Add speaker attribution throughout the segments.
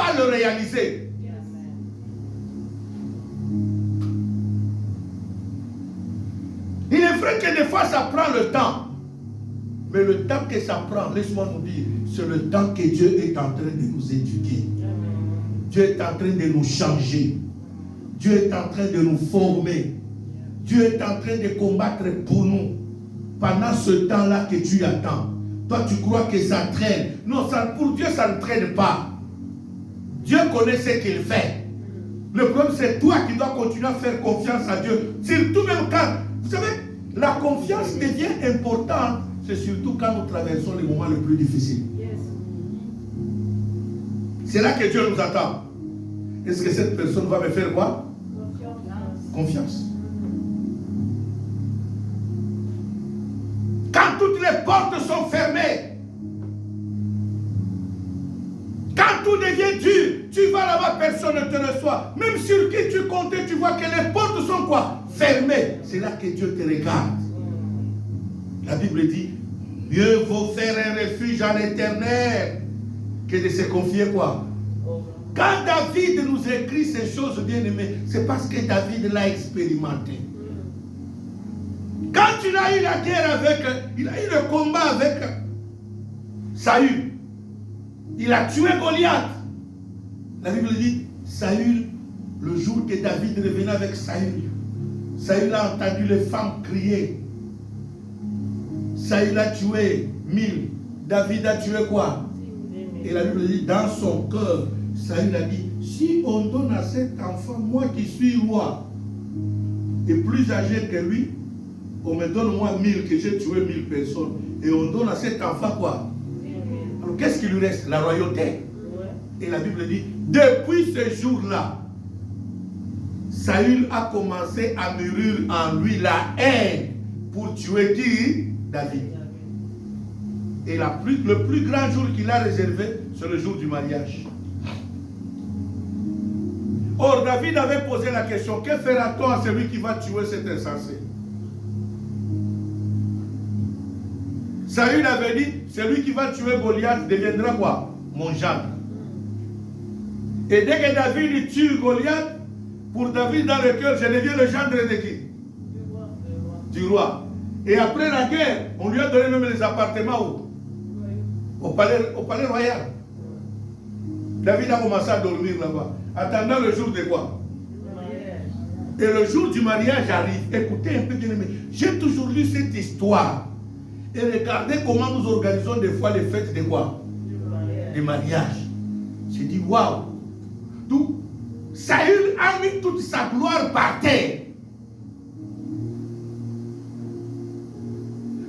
Speaker 1: pas le réaliser. Il est vrai que des fois ça prend le temps. Mais le temps que ça prend, laisse-moi nous dire, c'est le temps que Dieu est en train de nous éduquer. Dieu est en train de nous changer. Dieu est en train de nous former. Dieu est en train de combattre pour nous. Pendant ce temps-là que tu attends. Toi, tu crois que ça traîne. Non, pour Dieu, ça ne traîne pas. Dieu connaît ce qu'il fait. Le problème, c'est toi qui dois continuer à faire confiance à Dieu. Surtout même quand, vous savez, la confiance devient importante. C'est surtout quand nous traversons les moments les plus difficiles. C'est là que Dieu nous attend. Est-ce que cette personne va me faire quoi? Confiance. Quand toutes les portes sont fermées, quand tout devient dur, tu vas là-bas, personne ne te reçoit. Même sur qui tu comptais, tu vois que les portes sont quoi? Fermées. C'est là que Dieu te regarde. La Bible dit, mieux vaut faire un refuge à l'Éternel que de se confier quoi? Quand David nous écrit ces choses bien aimées, c'est parce que David l'a expérimenté. Quand il a eu la guerre avec, il a eu le combat avec Saül, il a tué Goliath. La Bible dit, Saül, le jour que David revenait avec Saül, Saül a entendu les femmes crier. Saül a tué 1000. David a tué quoi? Et la Bible dit, dans son cœur, Saül a dit, si on donne à cet enfant, moi qui suis roi, et plus âgé que lui, on me donne moi 1000, que j'ai tué 1000 personnes, et on donne à cet enfant quoi? Alors qu'est-ce qui lui reste? La royauté. Et la Bible dit, depuis ce jour-là, Saül a commencé à mûrir en lui la haine pour tuer qui? David. Et le plus grand jour qu'il a réservé, c'est le jour du mariage. Or, David avait posé la question, que fera-t-on à celui qui va tuer cet insensé? Saül avait dit, celui qui va tuer Goliath deviendra quoi? Mon gendre. Et dès que David tue Goliath, pour David dans le cœur, je deviens le gendre de qui? Du roi. Et après la guerre, on lui a donné même les appartements au palais royal. David a commencé à dormir là-bas, attendant le jour de quoi? Et le jour du mariage arrive. Écoutez un peu bien aimé. J'ai toujours lu cette histoire. Et regardez comment nous organisons des fois les fêtes de quoi? Des mariages. J'ai dit waouh. Tout Saül a mis toute sa gloire par terre.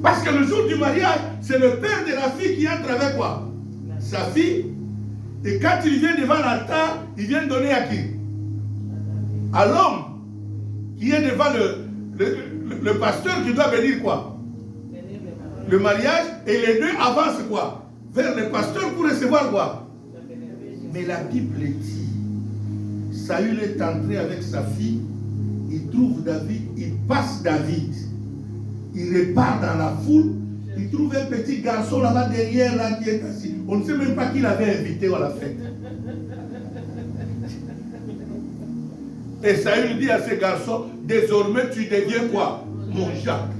Speaker 1: Parce que le jour du mariage, c'est le père de la fille qui entre avec quoi? Sa fille. Et quand il vient devant l'altar, il vient donner à qui? À l'homme qui est devant le pasteur qui doit bénir quoi? Le mariage. Et les deux avancent quoi? Vers le pasteur pour recevoir quoi? Mais la Bible dit, Saül est entré avec sa fille, il trouve David, il passe David. Il repart dans la foule, il trouve un petit garçon là-bas derrière là qui est assis. On ne sait même pas qui l'avait invité à la fête. Et Saül dit à ce garçon, désormais tu deviens quoi? Mon Jacques.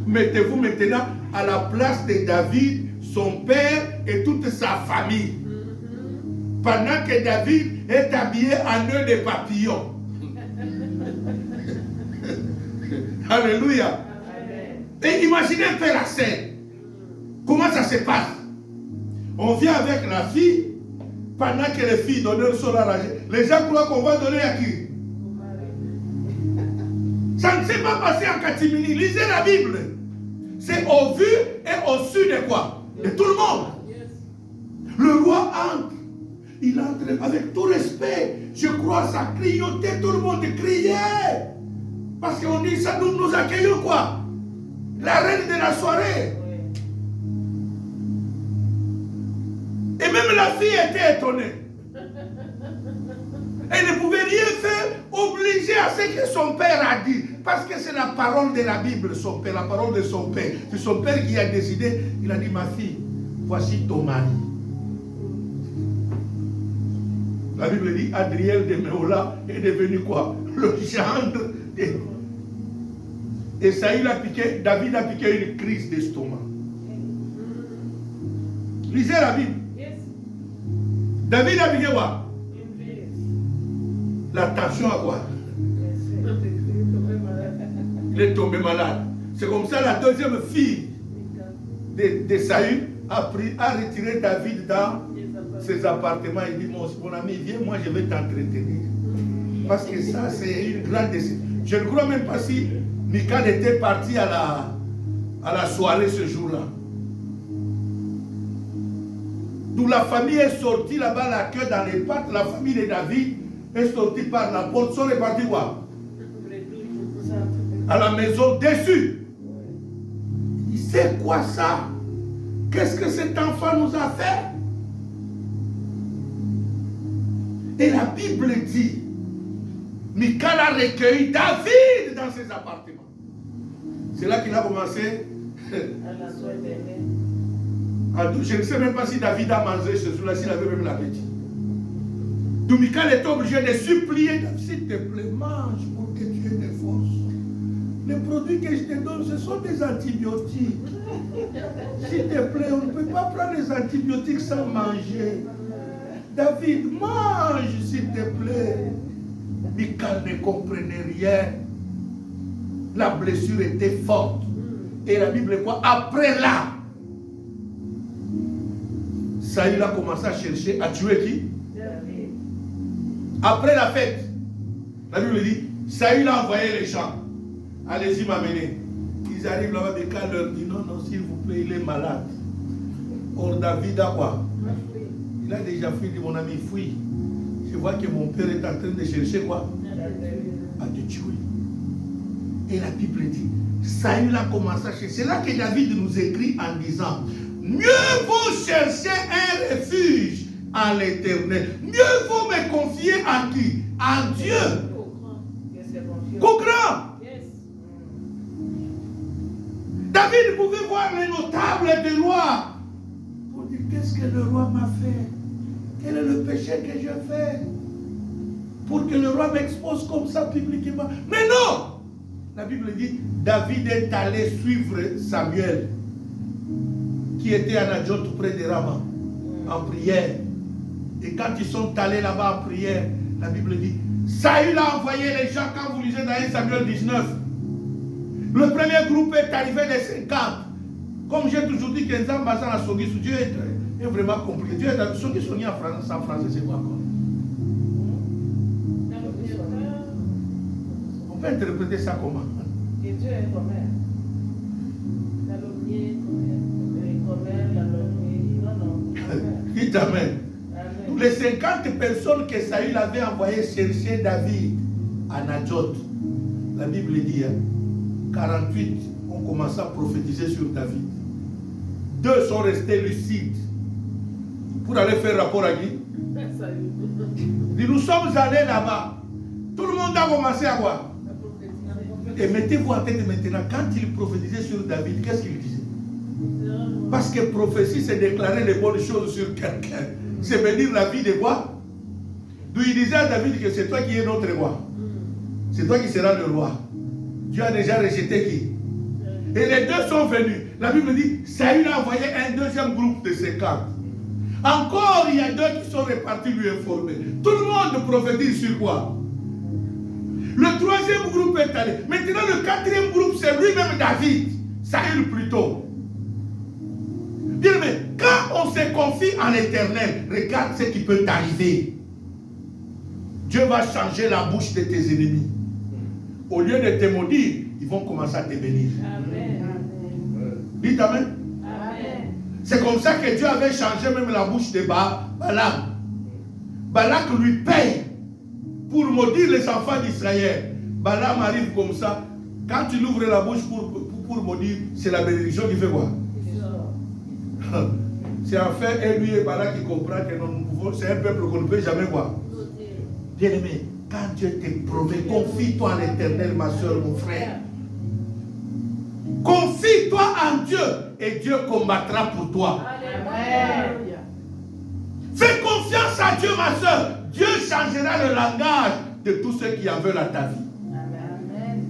Speaker 1: Mettez-vous maintenant à la place de David, son père et toute sa famille. Pendant que David est habillé en nœud de papillon. Alléluia. Et imaginez un peu la scène. Comment ça se passe? On vient avec la fille, pendant que les filles d'honneur sont arrangées. Les gens croient qu'on va donner à qui? Ça ne s'est pas passé en catimini. Lisez la Bible. C'est au vu et au su de quoi? De tout le monde. Le roi entre. Il entre avec tout respect. Je crois que ça clignotait, tout le monde criait. Parce qu'on dit ça, nous accueillons quoi? La reine de la soirée. Et même la fille était étonnée. Elle ne pouvait rien faire, obligée à ce que son père a dit. Parce que c'est la parole de la Bible, son père, la parole de son père. C'est son père qui a décidé. Il a dit, ma fille, voici ton mari. La Bible dit, Adriel de Méola est devenu quoi? Le gendre. Et David a piqué une crise d'estomac. Lisez la Bible. David a piqué quoi? La tension à quoi? Il est tombé malade. C'est comme ça la deuxième fille de Saül a retiré David dans ses appartements. Il dit, mon ami, viens, moi je vais t'entretenir. Parce que ça, c'est une grande décision. Je ne crois même pas si Michal était parti à la soirée ce jour-là. D'où la famille est sortie là-bas, la queue dans les pattes, la famille de David est sortie par la porte, sont repartis quoi? À la maison, déçus. Il dit, c'est quoi ça? Qu'est-ce que cet enfant nous a fait? Et la Bible dit, Michal a recueilli David dans ses appartements. C'est là qu'il a commencé. Je ne sais même pas si David a mangé ce jour-là, s'il avait même l'appétit. Donc Michal est obligé de supplier, s'il te plaît, mange pour que tu aies des forces. Les produits que je te donne, ce sont des antibiotiques. S'il te plaît, on ne peut pas prendre les antibiotiques sans manger. David, mange, s'il te plaît. Michal ne comprenait rien. La blessure était forte. Et la Bible est quoi? Après là, Saül a commencé à chercher, à tuer qui? David. Après la fête, la Bible dit, Saül a envoyé les gens. Allez-y m'amener. Ils arrivent là-bas, Michal leur dit, non, s'il vous plaît, il est malade. Or David a quoi? Il a déjà fui, dit, mon ami, fuis. Je vois que mon père est en train de chercher quoi? À te tuer. Et la Bible dit, Saül a commencé à chercher. C'est là que David nous écrit en disant, mieux vaut chercher un refuge en l'Éternel. Mieux vaut me confier en qui? En Dieu. Qu'au grand. David pouvait voir les notables du roi pour dire, qu'est-ce que le roi m'a fait? Quel est le péché que j'ai fait? Pour que le roi m'expose comme ça publiquement. Mais non! La Bible dit, David est allé suivre Samuel, qui était à Nadjot près de Rama, en prière. Et quand ils sont allés là-bas en prière, la Bible dit, Saül a envoyé les gens, quand vous lisez dans 1 Samuel 19, le premier groupe est arrivé les 50. Comme j'ai toujours dit que les ambassades à Sogi, Dieu est vraiment compliqué. Dieu est Sogi Soni en français, c'est quoi encore? On peut interpréter ça comment?
Speaker 2: Et Dieu est commun. Calomnier,
Speaker 1: Dites Amen. Les 50 personnes que Saül avait envoyées chercher David à Nadjot, la Bible dit, 48 ont commencé à prophétiser sur David. 2 sont restés lucides pour aller faire rapport à qui? Nous sommes allés là-bas. Tout le monde a commencé à voir. Et mettez-vous en tête maintenant, quand il prophétisait sur David, qu'est-ce qu'il disait? Parce que prophétie, c'est déclarer les bonnes choses sur quelqu'un. C'est venir la vie de quoi? D'où il disait à David que c'est toi qui es notre roi. C'est toi qui seras le roi. Dieu a déjà rejeté qui? Et les 2 sont venus. La Bible dit, Saül a envoyé un deuxième groupe de 50. Encore, il y a 2 qui sont repartis lui informer. Tout le monde prophétise sur quoi? Le 3e groupe est allé. Maintenant, le 4e groupe, c'est lui-même David. Saül plutôt. Bien, mais quand on se confie en l'Éternel, regarde ce qui peut t'arriver. Dieu va changer la bouche de tes ennemis. Au lieu de te maudire, ils vont commencer à te bénir. Amen. Dites Amen. Amen. C'est comme ça que Dieu avait changé même la bouche de Balaam. Balak lui paye pour maudire les enfants d'Israël. Balaam arrive comme ça. Quand il ouvre la bouche pour maudire, c'est la bénédiction qui fait quoi? C'est en fait, et lui et Balak qui comprend que nous pouvons, c'est un peuple qu'on ne peut jamais voir. Bien aimé, quand Dieu te promet, confie-toi en l'Éternel, ma soeur, mon frère. Confie-toi en Dieu et Dieu combattra pour toi. Amen. Fais confiance à Dieu, ma soeur. Dieu changera le langage de tous ceux qui en veulent à ta vie.
Speaker 2: Amen.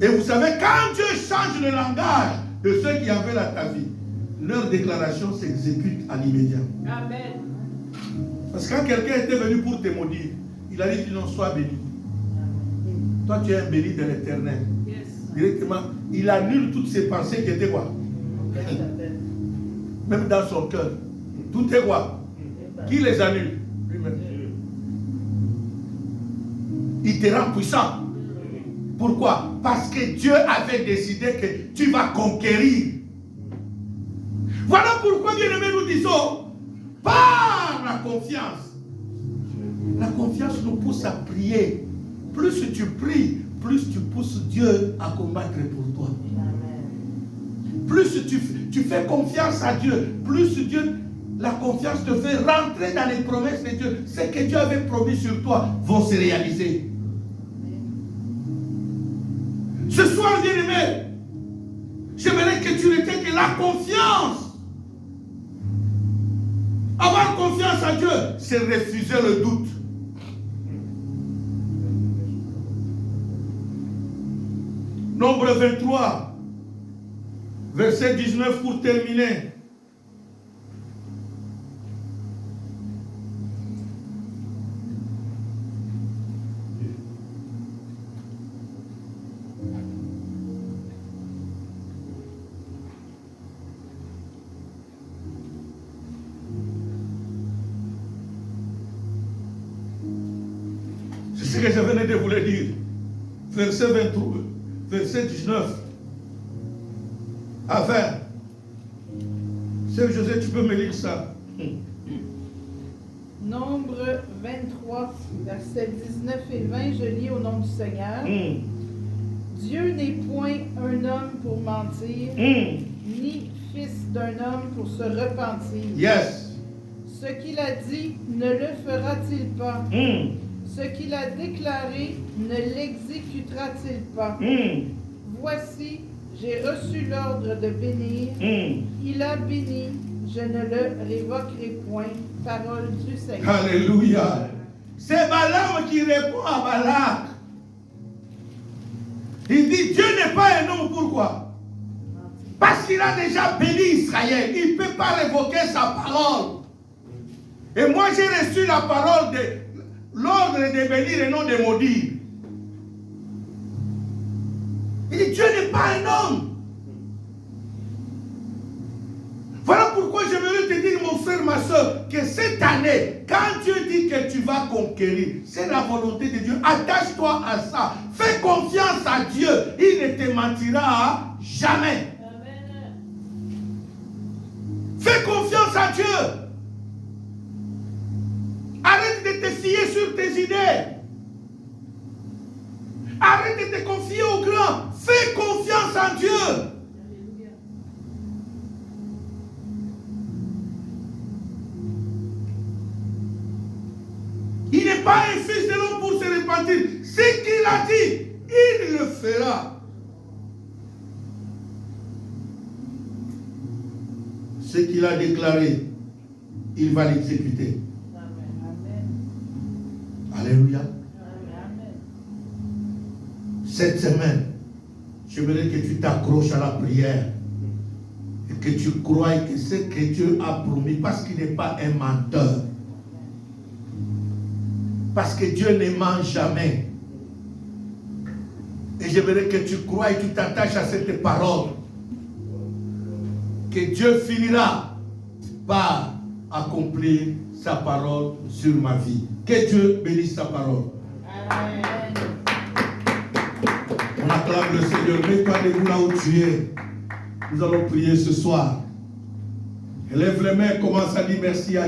Speaker 1: Et vous savez, quand Dieu change le langage de ceux qui en veulent à ta vie, leur déclaration s'exécute à l'immédiat.
Speaker 2: Amen.
Speaker 1: Parce que quand quelqu'un était venu pour te maudire, il a dit qu'il n'en soit béni. Toi, tu es un béni de l'Éternel.
Speaker 2: Yes.
Speaker 1: Directement, il annule toutes ses pensées qui étaient quoi? Même dans son cœur. Tout est quoi? Qui les annule? Lui-même. Il te rend puissant. Pourquoi? Parce que Dieu avait décidé que tu vas conquérir. Voilà pourquoi, bien-aimés, nous disons, par la confiance. La confiance nous pousse à prier. Plus tu pries, plus tu pousses Dieu à combattre pour toi. Plus tu fais confiance à Dieu, plus Dieu, la confiance te fait rentrer dans les promesses de Dieu. Ce que Dieu avait promis sur toi vont se réaliser. Ce soir, bien-aimé, j'aimerais que tu retiennes que la confiance, avoir confiance à Dieu, c'est refuser le doute. Nombre 23, verset 19 pour terminer. C'est ce que je venais de vous le dire. Verset 23. Verset 19 à 20. Sœur José, tu peux me lire ça?
Speaker 2: Nombre 23, versets 19 et 20, je lis au nom du Seigneur. Dieu n'est point un homme pour mentir, ni fils d'un homme pour se repentir.
Speaker 1: Yes.
Speaker 2: Ce qu'il a dit, ne le fera-t-il pas? Ce qu'il a déclaré, ne l'exécutera-t-il pas? Voici, j'ai reçu l'ordre de bénir. Il a béni, je ne le révoquerai point. Parole du Seigneur.
Speaker 1: Alléluia. C'est Balaam qui répond à Balak. Il dit, Dieu n'est pas un homme, pourquoi? Parce qu'il a déjà béni Israël. Il ne peut pas révoquer sa parole. Et moi, j'ai reçu la parole de l'ordre de bénir et non de maudire. Il dit, Dieu n'est pas un homme. Voilà pourquoi j'aimerais te dire, mon frère, ma soeur, que cette année, quand Dieu dit que tu vas conquérir, c'est la volonté de Dieu. Attache-toi à ça. Fais confiance à Dieu. Il ne te mentira jamais. Amen. Fais confiance à Dieu. Arrête de te fier sur tes idées. Arrête de te confier aux grands. Fais confiance en Dieu. Alléluia. Il n'est pas un fils de l'homme pour se repentir. Ce qu'il a dit, il le fera. Ce qu'il a déclaré, il va l'exécuter. Alléluia. Cette semaine, j'aimerais que tu t'accroches à la prière et que tu crois que ce que Dieu a promis, parce qu'il n'est pas un menteur, parce que Dieu ne ment jamais. Et j'aimerais que tu crois et tu t'attaches à cette parole, que Dieu finira par accomplir sa parole sur ma vie. Que Dieu bénisse sa parole. Amen. On acclame le Seigneur. Mets-toi debout là où tu es. Nous allons prier ce soir. Élève les mains, commence à dire merci à Dieu.